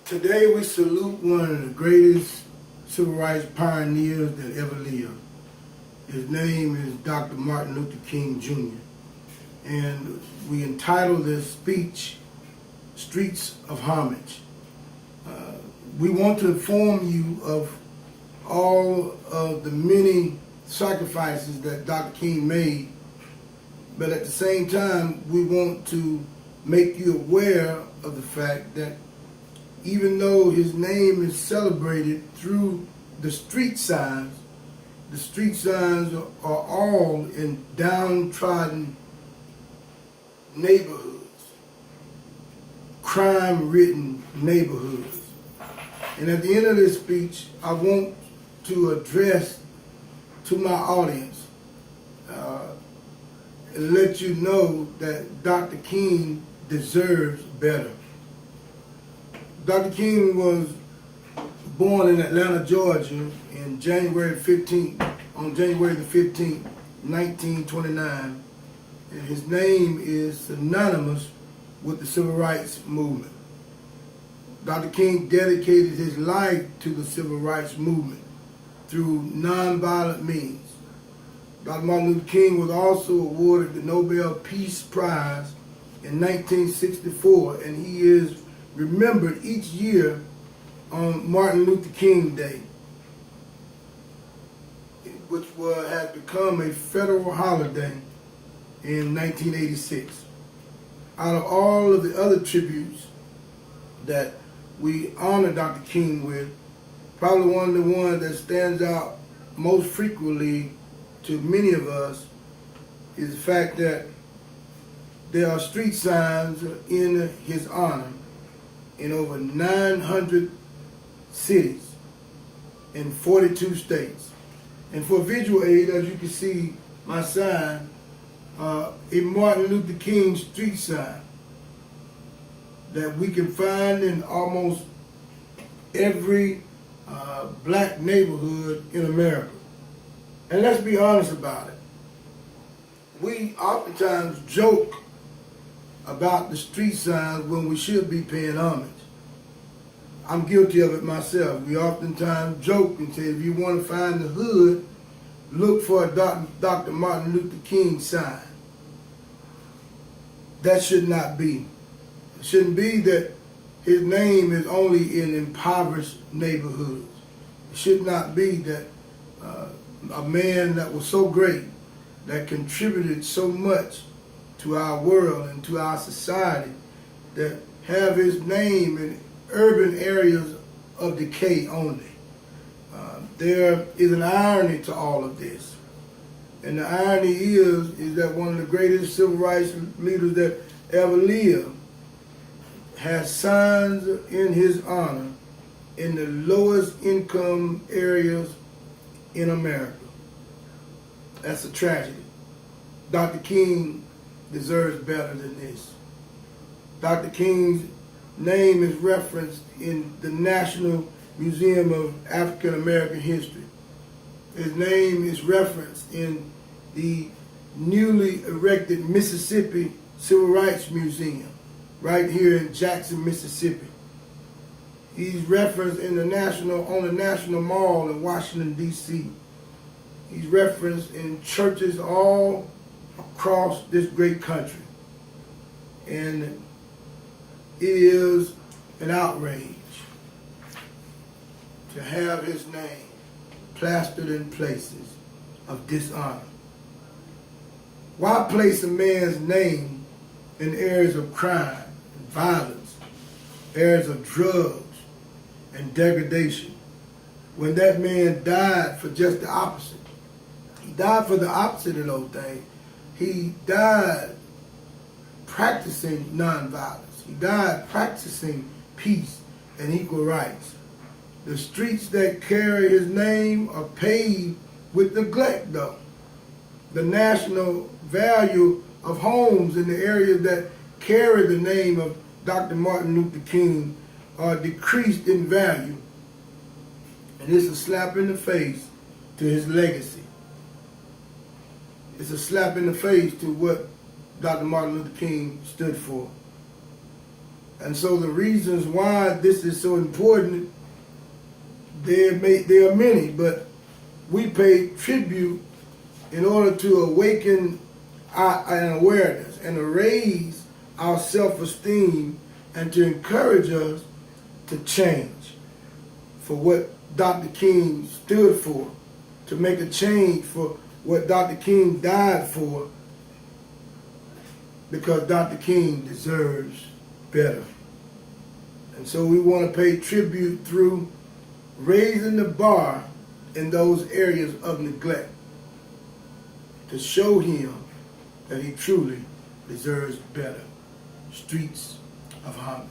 Today we salute one of the greatest civil rights pioneers that ever lived. His name is Dr. Martin Luther King Jr. And we entitled this speech, Streets of Homage. We want to inform you of all of the many sacrifices that Dr. King made, but at the same time, we want to make you aware of the fact that even though his name is celebrated through the street signs are all in downtrodden neighborhoods, crime-ridden neighborhoods. And at the end of this speech, I want to address to my audience and let you know that Dr. King deserves better. Dr. King was born in Atlanta, Georgia on January the 15th, 1929. And his name is synonymous with the Civil Rights Movement. Dr. King dedicated his life to the Civil Rights Movement through nonviolent means. Dr. Martin Luther King was also awarded the Nobel Peace Prize in 1964, and he is remembered each year on Martin Luther King Day, which has become a federal holiday in 1986. Out of all of the other tributes that we honor Dr. King with, probably one of the ones that stands out most frequently to many of us is the fact that there are street signs in his honor in over 900 cities in 42 states. And for visual aid, as you can see my sign, a Martin Luther King street sign that we can find in almost every black neighborhood in America. And let's be honest about it. We oftentimes joke about the street signs when we should be paying homage. I'm guilty of it myself. We oftentimes joke and say, if you want to find the hood, look for a Dr. Martin Luther King sign. That should not be. It shouldn't be that his name is only in impoverished neighborhoods. It should not be that a man that was so great, that contributed so much to our world and to our society, that have his name in urban areas of decay only. There is an irony to all of this. And the irony is that one of the greatest civil rights leaders that ever lived has signs in his honor in the lowest income areas in America. That's a tragedy. Dr. King deserves better than this. Dr. King's name is referenced in the National Museum of African American History. His name is referenced in the newly erected Mississippi Civil Rights Museum, right here in Jackson, Mississippi. He's referenced in on the National Mall in Washington, D.C. He's referenced in churches all across this great country. And it is an outrage to have his name plastered in places of dishonor. Why place a man's name in areas of crime and violence, areas of drugs and degradation, when that man died for just the opposite? He died for the opposite of those things. He died practicing nonviolence. He died practicing peace and equal rights. The streets that carry his name are paved with neglect, though. The national value of homes in the areas that carry the name of Dr. Martin Luther King are decreased in value. And it's a slap in the face to his legacy. It's a slap in the face to what Dr. Martin Luther King stood for. And so the reasons why this is so important, there are many, but we pay tribute in order to awaken an awareness and to raise our self-esteem and to encourage us to change for what Dr. King stood for, to make a change for what Dr. King died for, because Dr. King deserves better. And so we want to pay tribute through raising the bar in those areas of neglect to show him that he truly deserves better. Streets of homage.